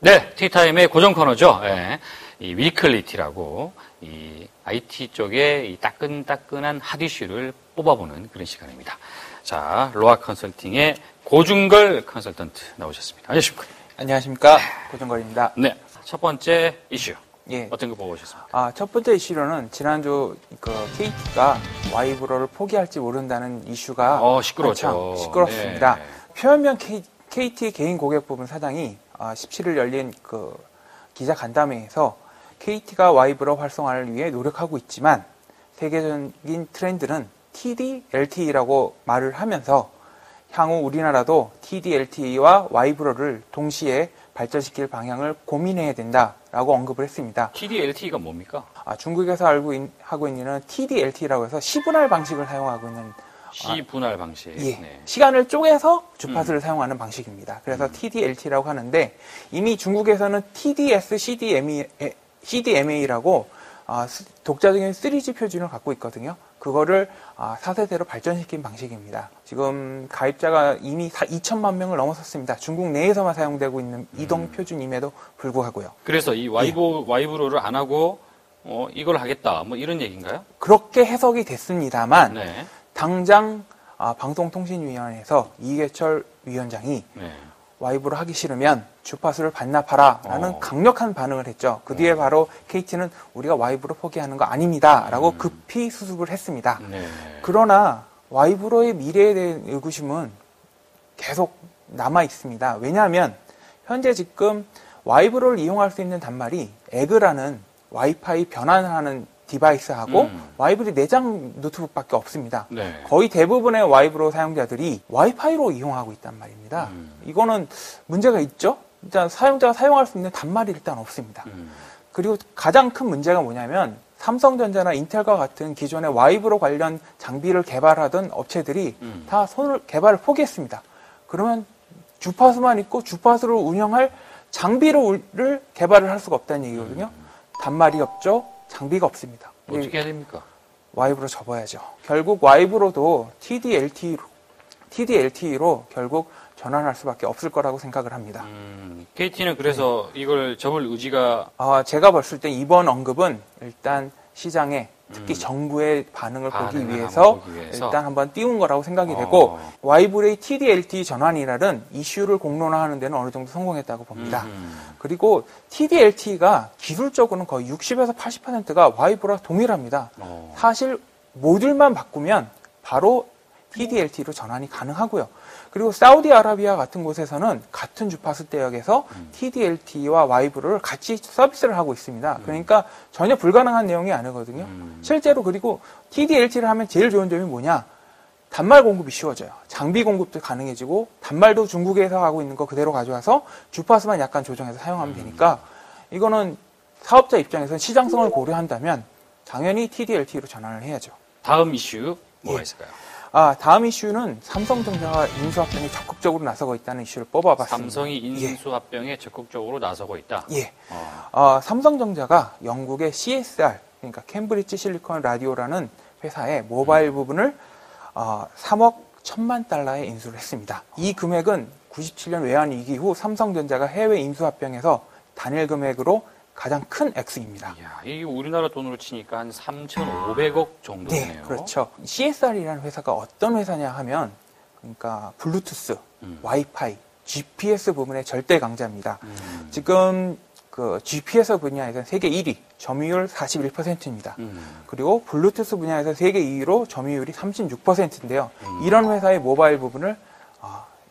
네, 티타임의 고정 코너죠. 네, 이 위클리티라고 이 IT 쪽에 이 따끈따끈한 핫 이슈를 뽑아보는 그런 시간입니다. 자, 로아 컨설팅의 고준걸 컨설턴트 나오셨습니다. 안녕하십니까? 안녕하십니까? 고준걸입니다. 네, 첫 번째 이슈. 예. 어떤 거 보고 오셨습니까? 첫 번째 이슈로는 지난주 KT가 와이브러를 포기할지 모른다는 이슈가 시끄러웠죠. 시끄럽습니다. 네. 표현명 KT 개인 고객 부분 사장이 17일 열린 그 기자 간담회에서 KT가 와이브러 활성화를 위해 노력하고 있지만 세계적인 트렌드는 TD-LTE라고 말을 하면서 향후 우리나라도 TD-LTE와 와이브러를 동시에 발전시킬 방향을 고민해야 된다라고 언급을 했습니다. TD-LTE가 뭡니까? 중국에서 하고 있는 TD-LTE라고 해서 시분할 방식을 사용하고 있는 시분할 방식. 예, 네. 시간을 쪼개서 주파수를 사용하는 방식입니다. 그래서 TD-LTE라고 하는데 이미 중국에서는 TDS, CDMA라고 독자적인 3G 표준을 갖고 있거든요. 그거를 4세대로 발전시킨 방식입니다. 지금 가입자가 이미 2천만 명을 넘어섰습니다. 중국 내에서만 사용되고 있는 이동 표준임에도 불구하고요. 그래서 이 와이브로를 안 하고 이걸 하겠다 뭐 이런 얘기인가요? 그렇게 해석이 됐습니다만 네. 당장 방송통신위원회에서 이계철 위원장이 네. 와이브로 하기 싫으면 주파수를 반납하라라는 강력한 반응을 했죠. 그 뒤에 바로 KT는 우리가 와이브로 포기하는 거 아닙니다라고 급히 수습을 했습니다. 네. 그러나 와이브로의 미래에 대한 의구심은 계속 남아 있습니다. 왜냐하면 현재 지금 와이브로를 이용할 수 있는 단말이 에그라는 와이파이 변환하는 디바이스하고 와이브로 내장 노트북밖에 없습니다. 네. 거의 대부분의 와이브로 사용자들이 와이파이로 이용하고 있단 말입니다. 이거는 문제가 있죠? 일단 사용자가 사용할 수 있는 단말이 일단 없습니다. 그리고 가장 큰 문제가 뭐냐면 삼성전자나 인텔과 같은 기존의 와이브로 관련 장비를 개발하던 업체들이 다 개발을 포기했습니다. 그러면 주파수만 있고 주파수를 운영할 장비를 개발을 할 수가 없다는 얘기거든요. 단말이 없죠. 장비가 없습니다. 어떻게 해야 됩니까? 와이브로 접어야죠. 결국 와이브로도 TD-LTE로 결국 전환할 수밖에 없을 거라고 생각을 합니다. KT는 그래서 이걸 접을 의지가 제가 봤을 때 이번 언급은 일단 시장에 특히 정부의 반응을 보기 위해서 일단 한번 띄운 거라고 생각이 되고 와이브로의 TD-LTE 전환이라는 이슈를 공론화하는 데는 어느 정도 성공했다고 봅니다. 그리고 TD-LTE가 기술적으로는 거의 60에서 80%가 와이브로와 동일합니다. 사실 모듈만 바꾸면 바로 TD-LTE로 전환이 가능하고요. 그리고 사우디아라비아 같은 곳에서는 같은 주파수 대역에서 TD-LTE와 와이브로를 같이 서비스를 하고 있습니다. 그러니까 전혀 불가능한 내용이 아니거든요. 실제로 그리고 TD-LTE를 하면 제일 좋은 점이 뭐냐? 단말 공급이 쉬워져요. 장비 공급도 가능해지고 단말도 중국에서 하고 있는 거 그대로 가져와서 주파수만 약간 조정해서 사용하면 되니까 이거는 사업자 입장에서는 시장성을 고려한다면 당연히 TD-LTE로 전환을 해야죠. 다음 이슈 뭐가 있을까요? 다음 이슈는 삼성전자가 인수합병에 적극적으로 나서고 있다는 이슈를 뽑아봤습니다. 삼성이 인수합병에 적극적으로 나서고 있다? 예. 삼성전자가 영국의 CSR, 그러니까 캠브리지 실리콘 라디오라는 회사의 모바일 부분을 3억 1천만 달러에 인수를 했습니다. 이 금액은 97년 외환위기 이후 삼성전자가 해외 인수합병에서 단일 금액으로 가장 큰 액수입니다. 이야, 이게 우리나라 돈으로 치니까 한 3,500억 정도 되네요. 네, 그렇죠. CSR이라는 회사가 어떤 회사냐 하면 그러니까 블루투스, 와이파이, GPS 부분의 절대 강자입니다. 지금 그 GPS 분야에서는 세계 1위, 점유율 41%입니다. 그리고 블루투스 분야에서 세계 2위로 점유율이 36%인데요. 이런 회사의 모바일 부분을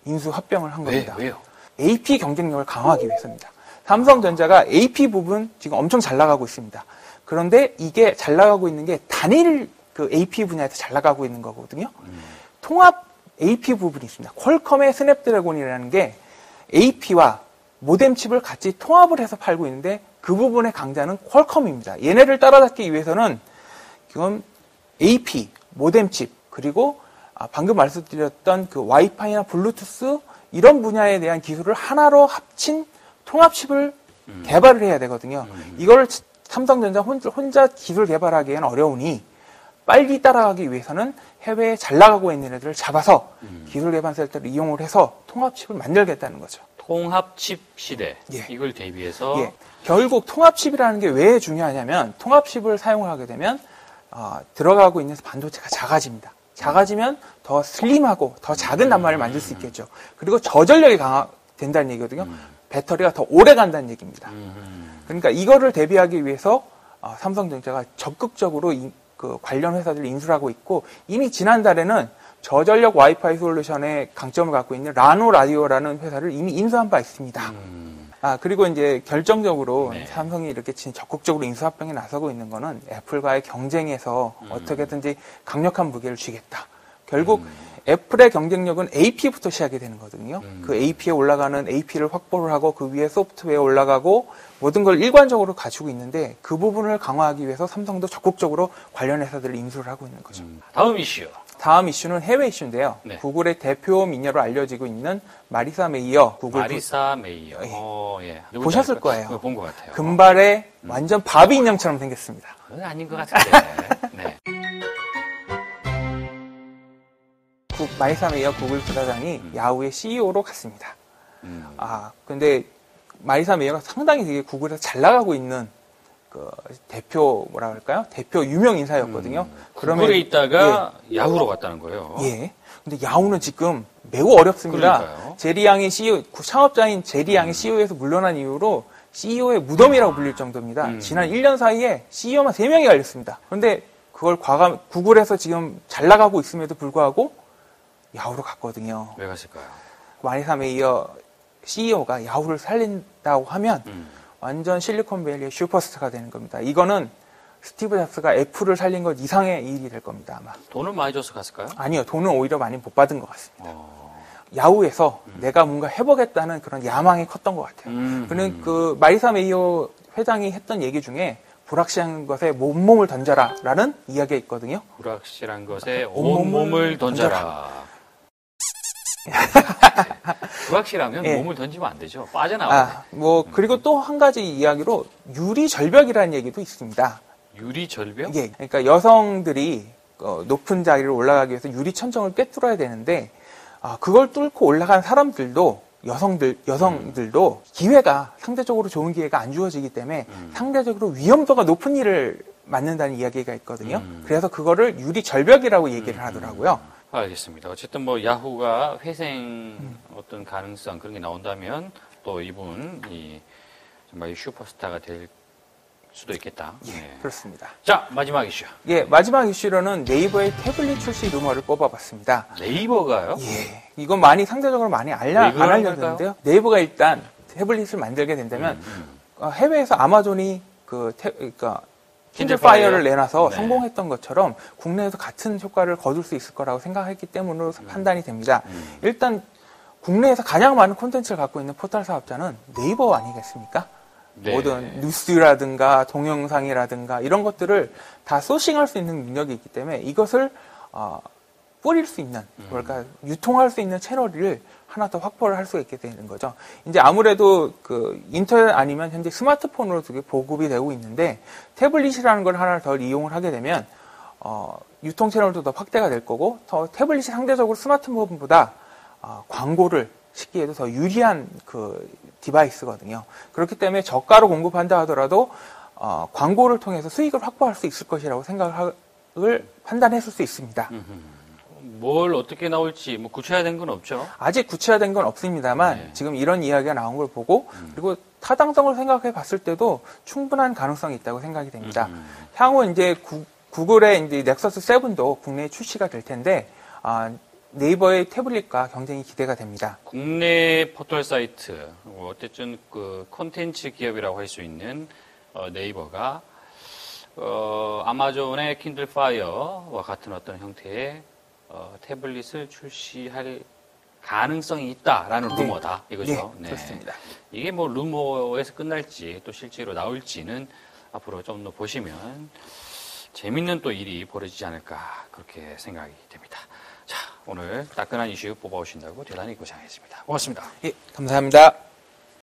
인수 합병을 한 겁니다. 왜요? AP 경쟁력을 강화하기 위해서입니다. 삼성전자가 AP 부분 지금 엄청 잘 나가고 있습니다. 그런데 이게 잘 나가고 있는 게 단일 그 AP 분야에서 잘 나가고 있는 거거든요. 통합 AP 부분이 있습니다. 퀄컴의 스냅드래곤이라는 게 AP와 모뎀 칩을 같이 통합을 해서 팔고 있는데 그 부분의 강자는 퀄컴입니다. 얘네를 따라잡기 위해서는 지금 AP, 모뎀 칩, 그리고 방금 말씀드렸던 그 와이파이나 블루투스 이런 분야에 대한 기술을 하나로 합친 통합칩을 개발을 해야 되거든요. 이걸 삼성전자 혼자 기술 개발하기에는 어려우니 빨리 따라가기 위해서는 해외에 잘 나가고 있는 애들을 잡아서 기술 개발 센터를 이용을 해서 통합칩을 만들겠다는 거죠. 통합칩 시대 예. 이걸 대비해서 예. 결국 통합칩이라는 게 왜 중요하냐면 통합칩을 사용을 하게 되면 들어가고 있는 반도체가 작아집니다. 작아지면 더 슬림하고 더 작은 단말을 만들 수 있겠죠. 그리고 저전력이 강화된다는 얘기거든요. 배터리가 더 오래 간다는 얘기입니다. 그러니까 이거를 대비하기 위해서 삼성전자가 적극적으로 그 관련 회사들을 인수를 하고 있고 이미 지난달에는 저전력 와이파이 솔루션의 강점을 갖고 있는 라노 라디오라는 회사를 이미 인수한 바 있습니다. 그리고 이제 결정적으로 네. 삼성이 이렇게 적극적으로 인수합병에 나서고 있는 거는 애플과의 경쟁에서 어떻게든지 강력한 무게를 쥐겠다. 결국 애플의 경쟁력은 AP부터 시작이 되는 거거든요. 그 AP에 올라가는 AP를 확보를 하고 그 위에 소프트웨어 올라가고 모든 걸 일관적으로 갖추고 있는데 그 부분을 강화하기 위해서 삼성도 적극적으로 관련 회사들을 인수를 하고 있는 거죠. 다음 이슈. 다음 이슈는 해외 이슈인데요. 네. 구글의 대표 미녀로 알려지고 있는 마리사 메이어. 마리사 메이어. 예. 보셨을 거예요. 본 것 같아요. 금발에 완전 바비 인형처럼 생겼습니다. 그건 아닌 것 같은데. 네. 마리사 메이어 구글 부사장이 야후의 CEO로 갔습니다. 근데 마리사 메이어가 상당히 되게 구글에서 잘 나가고 있는 그 대표 뭐라 그럴까요? 대표 유명 인사였거든요. 그러면 구글에 있다가 야후로 갔다는 거예요. 예. 근데 야후는 지금 매우 어렵습니다. 그러니까요. 제리 양의 CEO, 창업자인 제리 양의 CEO에서 물러난 이후로 CEO의 무덤이라고 불릴 정도입니다. 지난 1년 사이에 CEO만 3명이 갈렸습니다. 그런데 그걸 구글에서 지금 잘 나가고 있음에도 불구하고 야후로 갔거든요. 왜 갔을까요? 마리사 메이어 CEO가 야후를 살린다고 하면 완전 실리콘밸리의 슈퍼스타가 되는 겁니다. 이거는 스티브 잡스가 애플을 살린 것 이상의 일이 될 겁니다, 아마. 돈을 많이 줘서 갔을까요? 아니요, 돈은 오히려 많이 못 받은 것 같습니다. 야후에서 내가 뭔가 해보겠다는 그런 야망이 컸던 것 같아요. 그는 그 마리사 메이어 회장이 했던 얘기 중에 불확실한 것에 온몸을 던져라라는 이야기가 있거든요. 불확실한 것에 온몸을 던져라. 불확실하면 예. 몸을 던지면 안 되죠. 빠져나와요. 그리고 또 한 가지 이야기로 유리 절벽이라는 얘기도 있습니다. 유리 절벽? 예, 그러니까 여성들이 높은 자리를 올라가기 위해서 유리 천정을 꿰뚫어야 되는데 그걸 뚫고 올라간 사람들도 여성들도 기회가 상대적으로 좋은 기회가 안 주어지기 때문에 상대적으로 위험도가 높은 일을 맡는다는 이야기가 있거든요. 그래서 그거를 유리 절벽이라고 얘기를 하더라고요. 알겠습니다. 어쨌든 뭐 야후가 회생 어떤 가능성 그런 게 나온다면 또 이분이 정말 슈퍼스타가 될 수도 있겠다. 예, 네. 그렇습니다. 자, 마지막 이슈. 예, 마지막 이슈로는 네이버의 태블릿 출시 루머를 뽑아봤습니다. 네이버가요? 예, 이건 상대적으로 많이 안 알려졌는데요. 네이버가 일단 태블릿을 만들게 된다면 해외에서 아마존이 그러니까 킨들파이어를 내놔서 네. 성공했던 것처럼 국내에서 같은 효과를 거둘 수 있을 거라고 생각했기 때문으로 판단이 됩니다. 일단 국내에서 가장 많은 콘텐츠를 갖고 있는 포털 사업자는 네이버 아니겠습니까? 네. 모든 뉴스라든가 동영상이라든가 이런 것들을 다 소싱할 수 있는 능력이 있기 때문에 이것을 뿌릴 수 있는, 유통할 수 있는 채널을 하나 더 확보를 할 수 있게 되는 거죠. 이제 아무래도 인터넷 아니면 현재 스마트폰으로 되게 보급이 되고 있는데 태블릿이라는 걸 하나 더 이용을 하게 되면 유통 채널도 더 확대가 될 거고 더 태블릿이 상대적으로 스마트폰보다 광고를 시기에도 더 유리한 디바이스거든요. 그렇기 때문에 저가로 공급한다 하더라도 광고를 통해서 수익을 확보할 수 있을 것이라고 생각을 판단했을 수 있습니다. 뭘 어떻게 나올지 구체화된 건 없죠. 아직 구체화된 건 없습니다만 네. 지금 이런 이야기가 나온 걸 보고 그리고 타당성을 생각해 봤을 때도 충분한 가능성이 있다고 생각이 됩니다. 향후 이제 구글의 이제 넥서스 7도 국내에 출시가 될 텐데 네이버의 태블릿과 경쟁이 기대가 됩니다. 국내 포털 사이트, 어쨌든 콘텐츠 기업이라고 할 수 있는 네이버가 아마존의 킨들파이어와 같은 어떤 형태의 태블릿을 출시할 가능성이 있다라는 루머다 이거죠. 네, 그렇습니다. 이게 루머에서 끝날지 또 실제로 나올지는 앞으로 좀 더 보시면 재밌는 또 일이 벌어지지 않을까 그렇게 생각이 됩니다. 자, 오늘 따끈한 이슈 뽑아오신다고 대단히 고생하셨습니다. 고맙습니다. 예, 감사합니다.